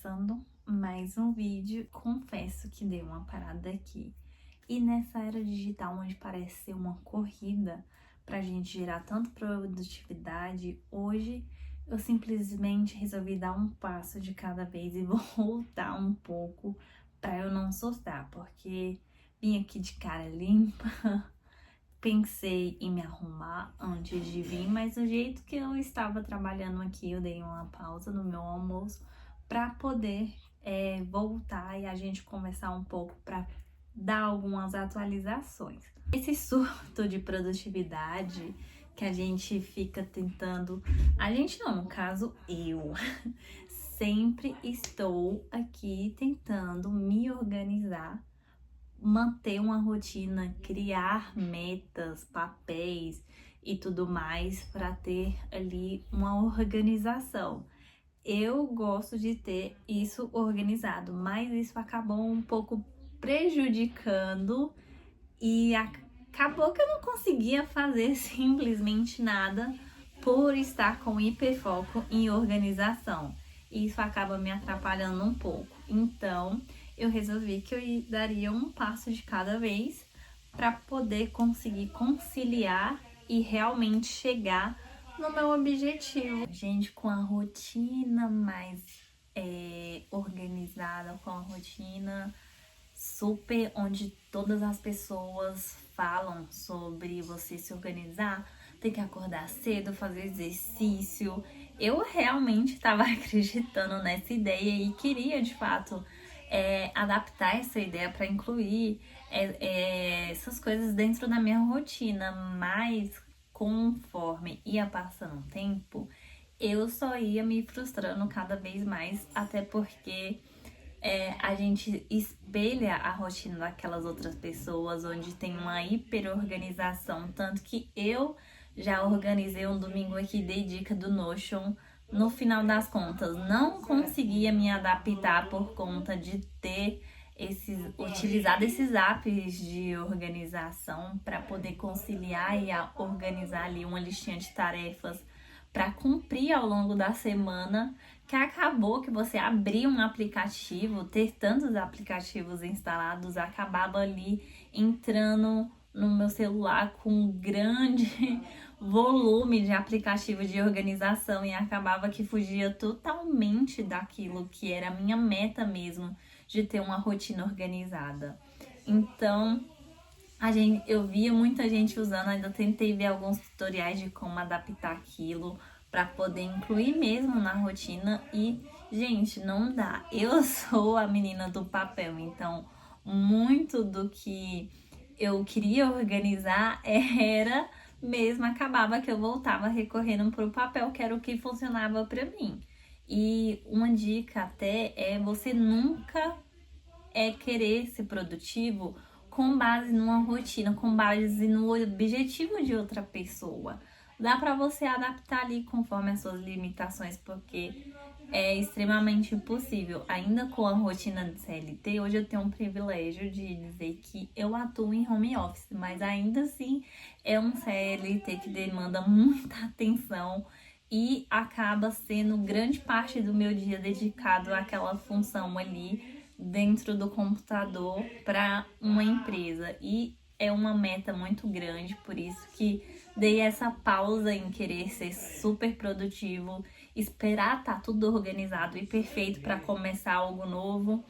começando mais um vídeo. Confesso que dei uma parada aqui. E nessa era digital, onde parece ser uma corrida pra gente gerar tanto produtividade, hoje eu simplesmente resolvi dar um passo de cada vez e voltar um pouco pra eu não surtar, porque vim aqui de cara limpa. Pensei em me arrumar antes de vir, mas do jeito que eu estava trabalhando aqui, eu dei uma pausa no meu almoço para poder voltar e a gente conversar um pouco para dar algumas atualizações. Esse surto de produtividade que a gente fica tentando, a gente não, no caso eu, sempre estou aqui tentando me organizar, manter uma rotina, criar metas, papéis e tudo mais para ter ali uma organização. Eu gosto de ter isso organizado, mas isso acabou um pouco prejudicando e acabou que eu não conseguia fazer simplesmente nada por estar com hiperfoco em organização. Isso acaba me atrapalhando um pouco. Então, eu resolvi que eu daria um passo de cada vez para poder conseguir conciliar e realmente chegar no meu objetivo. Gente, com a rotina mais organizada, com a rotina super onde todas as pessoas falam sobre você se organizar, tem que acordar cedo, fazer exercício. Eu realmente estava acreditando nessa ideia e queria de fato adaptar essa ideia para incluir essas coisas dentro da minha rotina, mas conforme ia passando o tempo, eu só ia me frustrando cada vez mais, até porque a gente espelha a rotina daquelas outras pessoas, onde tem uma hiperorganização, tanto que eu já organizei um domingo aqui, dei dica do Notion. No final das contas, não conseguia me adaptar por conta de ter utilizado esses apps de organização para poder conciliar e organizar ali uma listinha de tarefas para cumprir ao longo da semana, que acabou que você abrir um aplicativo, ter tantos aplicativos instalados, acabava ali entrando no meu celular com um grande volume de aplicativos de organização e acabava que fugia totalmente daquilo que era a minha meta mesmo, de ter uma rotina organizada. Então, eu via muita gente usando, ainda tentei ver alguns tutoriais de como adaptar aquilo para poder incluir mesmo na rotina e, gente, não dá. Eu sou a menina do papel, então muito do que eu queria organizar era mesmo, acabava que eu voltava recorrendo pro papel, que era o que funcionava para mim. E uma dica até é você nunca querer ser produtivo com base numa rotina, com base no objetivo de outra pessoa. Dá para você adaptar ali conforme as suas limitações, porque é extremamente impossível. Ainda com a rotina de CLT, hoje eu tenho um privilégio de dizer que eu atuo em home office, mas ainda assim é um CLT que demanda muita atenção e acaba sendo grande parte do meu dia dedicado àquela função ali dentro do computador para uma empresa. E é uma meta muito grande, por isso que dei essa pausa em querer ser super produtivo, esperar tá tudo organizado e perfeito para começar algo novo,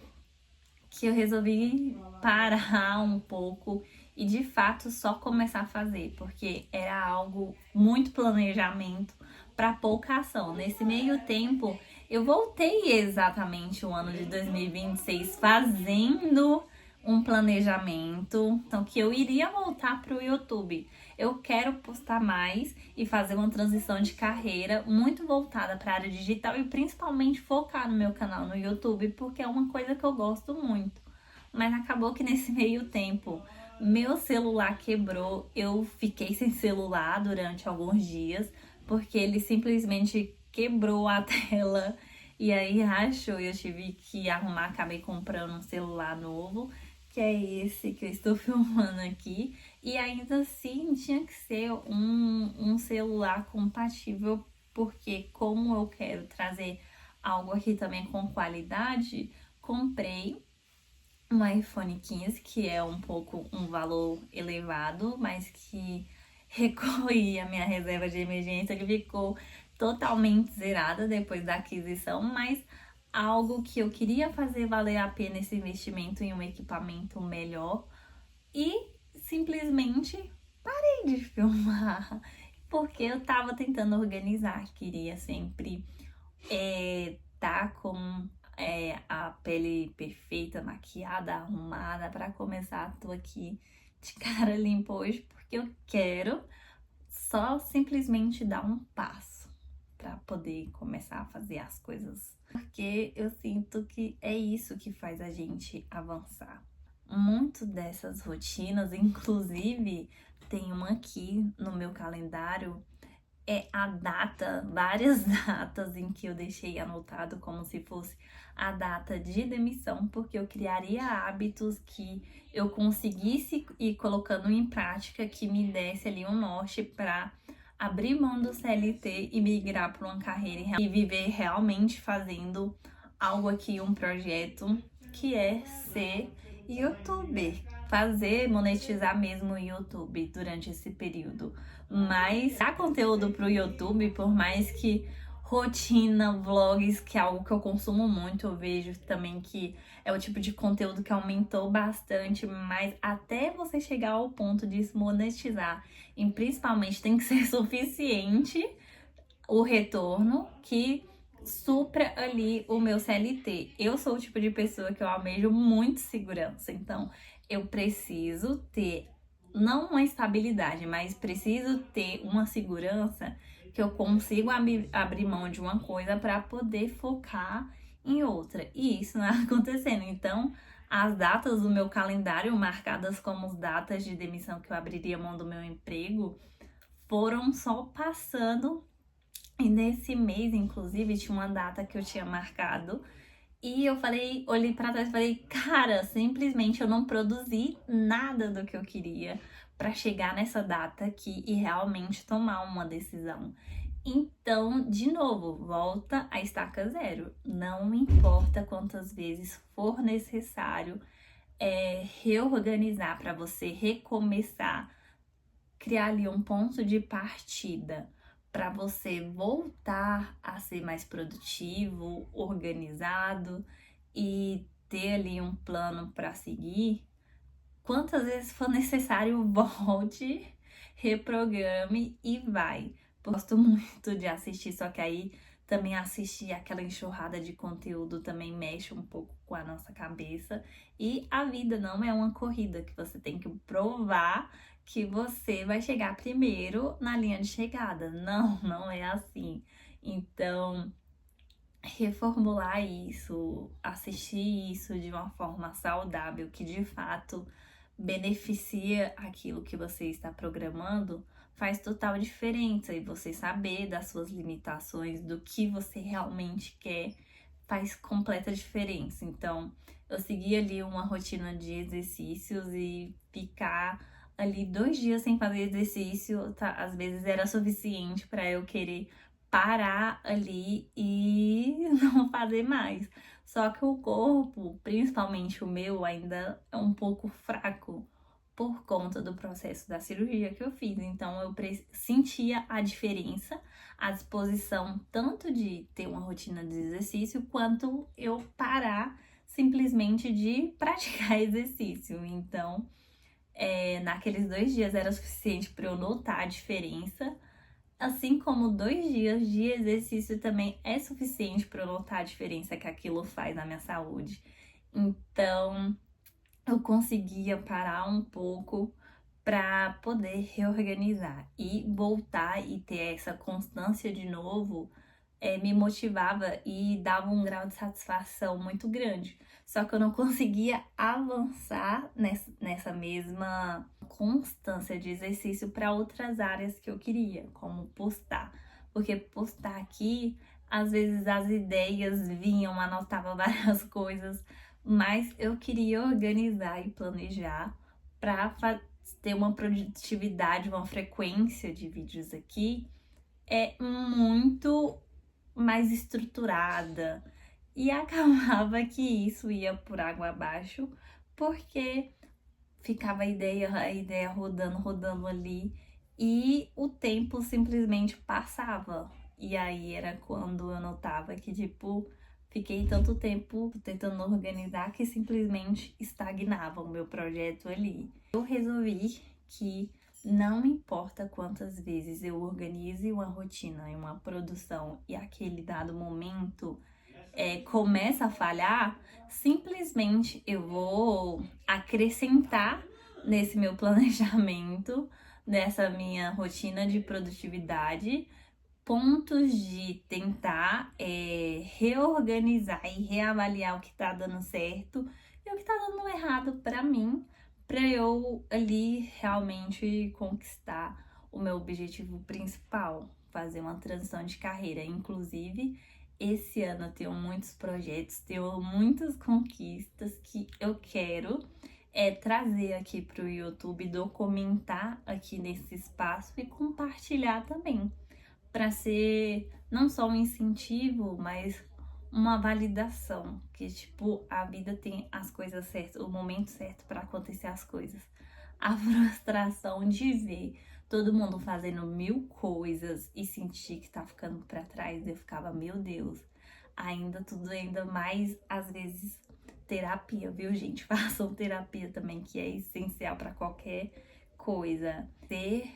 que eu resolvi parar um pouco e de fato só começar a fazer, porque era algo muito planejamento para pouca ação. Nesse meio tempo, eu voltei exatamente o ano de 2026 fazendo um planejamento, então que eu iria voltar para o YouTube. Eu quero postar mais e fazer uma transição de carreira muito voltada para a área digital e principalmente focar no meu canal no YouTube, porque é uma coisa que eu gosto muito. Mas acabou que nesse meio tempo meu celular quebrou, eu fiquei sem celular durante alguns dias, porque ele simplesmente quebrou a tela e aí rachou e eu tive que arrumar, acabei comprando um celular novo, que é esse que eu estou filmando aqui, e ainda assim tinha que ser um celular compatível, porque como eu quero trazer algo aqui também com qualidade, comprei um iPhone 15, que é um pouco um valor elevado, mas que recolhi a minha reserva de emergência, que ficou totalmente zerada depois da aquisição, mas algo que eu queria fazer valer a pena esse investimento em um equipamento melhor e simplesmente parei de filmar, porque eu tava tentando organizar, queria sempre tá com a pele perfeita, maquiada, arrumada. Pra começar, tô aqui de cara limpa hoje porque eu quero só simplesmente dar um passo pra poder começar a fazer as coisas. Porque eu sinto que é isso que faz a gente avançar. Muito dessas rotinas, inclusive, tem uma aqui no meu calendário, é a data, várias datas em que eu deixei anotado como se fosse a data de demissão, porque eu criaria hábitos que eu conseguisse ir colocando em prática, que me desse ali um norte para abrir mão do CLT e migrar para uma carreira e viver realmente fazendo algo aqui, um projeto que é ser youtuber, fazer, monetizar mesmo o YouTube durante esse período. Mas dar conteúdo pro YouTube, por mais que rotina, vlogs, que é algo que eu consumo muito, eu vejo também que é o tipo de conteúdo que aumentou bastante, mas até você chegar ao ponto de se monetizar, e principalmente tem que ser suficiente o retorno que supra ali o meu CLT. Eu sou o tipo de pessoa que eu almejo muito segurança, então eu preciso ter não uma estabilidade, mas preciso ter uma segurança que eu consigo abrir mão de uma coisa para poder focar em outra. E isso não é acontecendo. Então, as datas do meu calendário, marcadas como as datas de demissão que eu abriria mão do meu emprego, foram só passando. E nesse mês, inclusive, tinha uma data que eu tinha marcado. E eu falei, olhei pra trás e falei, cara, simplesmente eu não produzi nada do que eu queria pra chegar nessa data aqui e realmente tomar uma decisão. Então, de novo, volta a estaca zero. Não importa quantas vezes for necessário reorganizar para você recomeçar, criar ali um ponto de partida para você voltar a ser mais produtivo, organizado e ter ali um plano para seguir. Quantas vezes for necessário, volte, reprograme e vai. Gosto muito de assistir, só que aí também assistir aquela enxurrada de conteúdo também mexe um pouco com a nossa cabeça. E a vida não é uma corrida que você tem que provar que você vai chegar primeiro na linha de chegada. Não, não é assim. Então, reformular isso, assistir isso de uma forma saudável, que de fato beneficia aquilo que você está programando, faz total diferença. E você saber das suas limitações, do que você realmente quer, faz completa diferença. Então, eu segui ali uma rotina de exercícios e ficar ali 2 dias sem fazer exercício, tá, às vezes era suficiente para eu querer parar ali e não fazer mais. Só que o corpo, principalmente o meu, ainda é um pouco fraco por conta do processo da cirurgia que eu fiz. Então eu sentia a diferença, a disposição tanto de ter uma rotina de exercício, quanto eu parar simplesmente de praticar exercício. Então, naqueles 2 dias era suficiente para eu notar a diferença. Assim como 2 dias de exercício também é suficiente para eu notar a diferença que aquilo faz na minha saúde. Então, eu conseguia parar um pouco para poder reorganizar e voltar e ter essa constância de novo. Me motivava e dava um grau de satisfação muito grande. Só que eu não conseguia avançar nessa mesma constância de exercício para outras áreas que eu queria, como postar. Porque postar aqui, às vezes as ideias vinham, anotava várias coisas, mas eu queria organizar e planejar para ter uma produtividade, uma frequência de vídeos aqui muito mais estruturada. E acabava que isso ia por água abaixo, porque ficava a ideia rodando, rodando ali, e o tempo simplesmente passava. E aí era quando eu notava que, tipo, fiquei tanto tempo tentando organizar que simplesmente estagnava o meu projeto ali. Eu resolvi que não importa quantas vezes eu organize uma rotina e uma produção e aquele dado momento começa a falhar, simplesmente eu vou acrescentar nesse meu planejamento, nessa minha rotina de produtividade, pontos de tentar reorganizar e reavaliar o que tá dando certo e o que tá dando errado para mim, para eu ali realmente conquistar o meu objetivo principal, fazer uma transição de carreira. Inclusive, esse ano eu tenho muitos projetos, tenho muitas conquistas que eu quero trazer aqui para o YouTube, documentar aqui nesse espaço e compartilhar também, para ser não só um incentivo, mas uma validação, que tipo, a vida tem as coisas certas, o momento certo para acontecer as coisas. A frustração de ver todo mundo fazendo mil coisas e sentir que tá ficando para trás, eu ficava, meu Deus, ainda tudo ainda mais, às vezes, terapia, viu, gente? Façam terapia também, que é essencial para qualquer coisa. Ter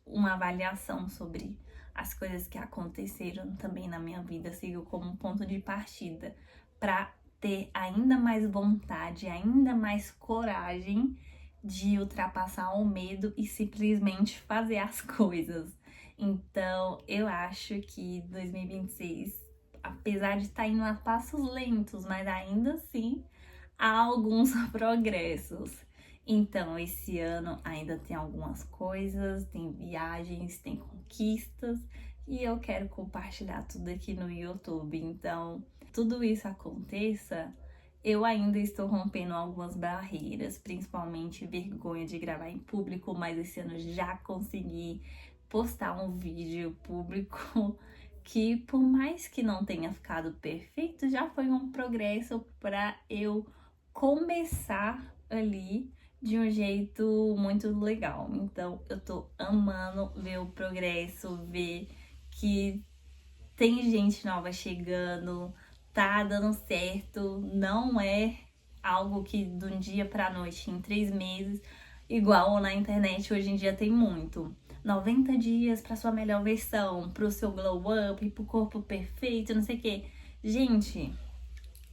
uma avaliação sobre as coisas que aconteceram também na minha vida, sigo como um ponto de partida para ter ainda mais vontade, ainda mais coragem de ultrapassar o medo e simplesmente fazer as coisas. Então, eu acho que 2026, apesar de estar indo a passos lentos, mas ainda assim há alguns progressos. Então, esse ano ainda tem algumas coisas, tem viagens, tem conquistas e eu quero compartilhar tudo aqui no YouTube. Então, tudo isso aconteça, eu ainda estou rompendo algumas barreiras, principalmente vergonha de gravar em público, mas esse ano já consegui postar um vídeo público que, por mais que não tenha ficado perfeito, já foi um progresso para eu começar ali de um jeito muito legal. Então eu tô amando ver o progresso, ver que tem gente nova chegando, tá dando certo, não é algo que de um dia pra noite, em 3 meses, igual na internet hoje em dia tem muito. 90 dias pra sua melhor versão, pro seu glow up, pro corpo perfeito, não sei o que. Gente,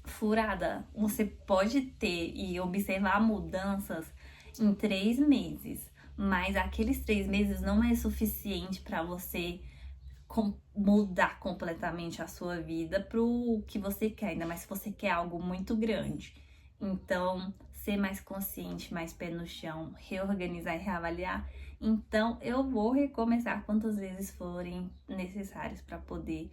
furada, você pode ter e observar mudanças em 3 meses, mas aqueles 3 meses não é suficiente para você mudar completamente a sua vida pro que você quer, ainda mais se você quer algo muito grande. Então, ser mais consciente, mais pé no chão, reorganizar e reavaliar. Então, eu vou recomeçar quantas vezes forem necessárias para poder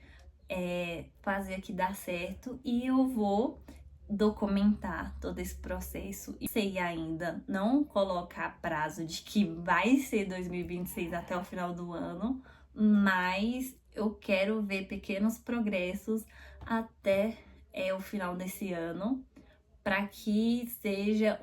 fazer aqui dar certo, e eu vou documentar todo esse processo. E sei ainda não colocar prazo de que vai ser 2026 até o final do ano, mas eu quero ver pequenos progressos até o final desse ano, para que seja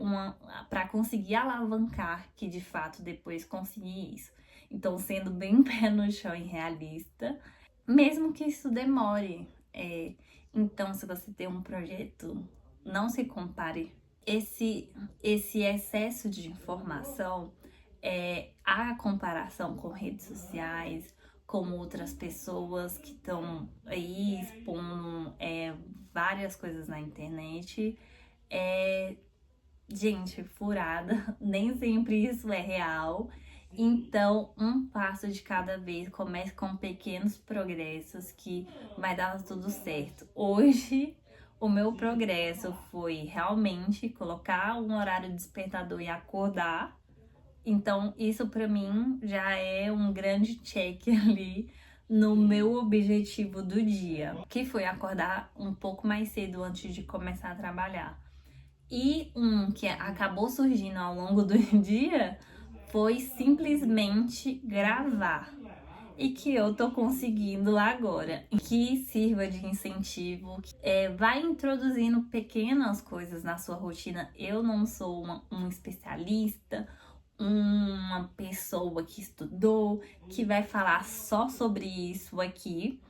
para conseguir alavancar que de fato depois conseguir isso. Então, sendo bem pé no chão e realista, mesmo que isso demore. Então, se você tem um projeto, não se compare. Esse excesso de informação, a comparação com redes sociais, com outras pessoas que estão aí expondo várias coisas na internet, gente, furada, nem sempre isso é real. Então, um passo de cada vez, comece com pequenos progressos que vai dar tudo certo. Hoje, o meu progresso foi realmente colocar um horário despertador e acordar. Então, isso para mim já é um grande check ali no meu objetivo do dia, que foi acordar um pouco mais cedo antes de começar a trabalhar. E um que acabou surgindo ao longo do dia foi simplesmente gravar. e que eu tô conseguindo agora. Que sirva de incentivo, vai introduzindo pequenas coisas na sua rotina. Eu não sou um especialista, uma pessoa que estudou, que vai falar só sobre isso aqui.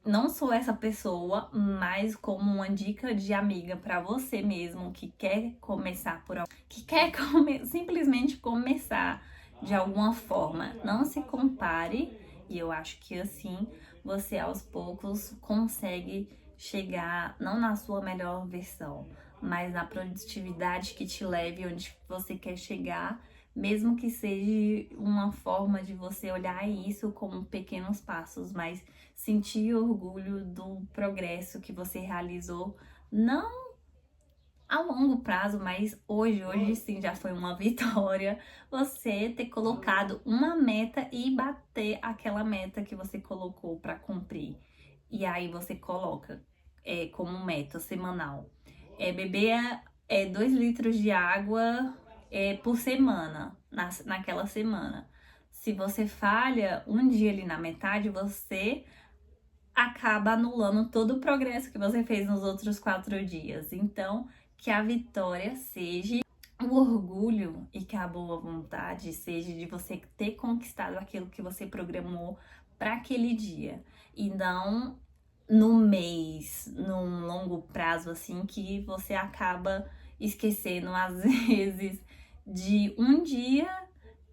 Não sou essa pessoa, mas como uma dica de amiga para você mesmo que quer começar que quer simplesmente começar de alguma forma. Não se compare, e eu acho que assim você aos poucos consegue chegar não na sua melhor versão, mas na produtividade que te leve onde você quer chegar, mesmo que seja uma forma de você olhar isso como pequenos passos, mas sentir orgulho do progresso que você realizou, não a longo prazo, mas hoje sim já foi uma vitória você ter colocado uma meta e bater aquela meta que você colocou para cumprir. E aí você coloca como meta semanal. Beber 2 litros de água por semana, naquela semana. Se você falha um dia ali na metade, você acaba anulando todo o progresso que você fez nos outros 4 dias. Então, que a vitória seja o orgulho e que a boa vontade seja de você ter conquistado aquilo que você programou para aquele dia. E não no mês, num longo prazo assim, que você acaba esquecendo às vezes de um dia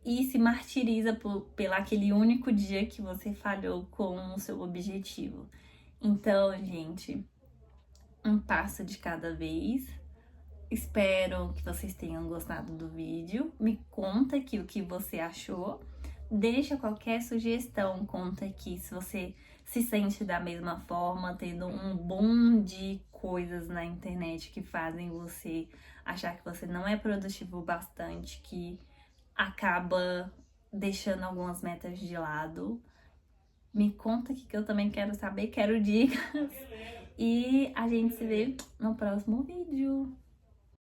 e se martiriza pelo aquele único dia que você falhou com o seu objetivo. Então, gente, um passo de cada vez. Espero que vocês tenham gostado do vídeo. Me conta aqui o que você achou. Deixa qualquer sugestão, conta aqui se você se sente da mesma forma, tendo um boom de coisas na internet que fazem você achar que você não é produtivo bastante, que acaba deixando algumas metas de lado. Me conta aqui que eu também quero saber, quero dicas. E a gente se vê no próximo vídeo.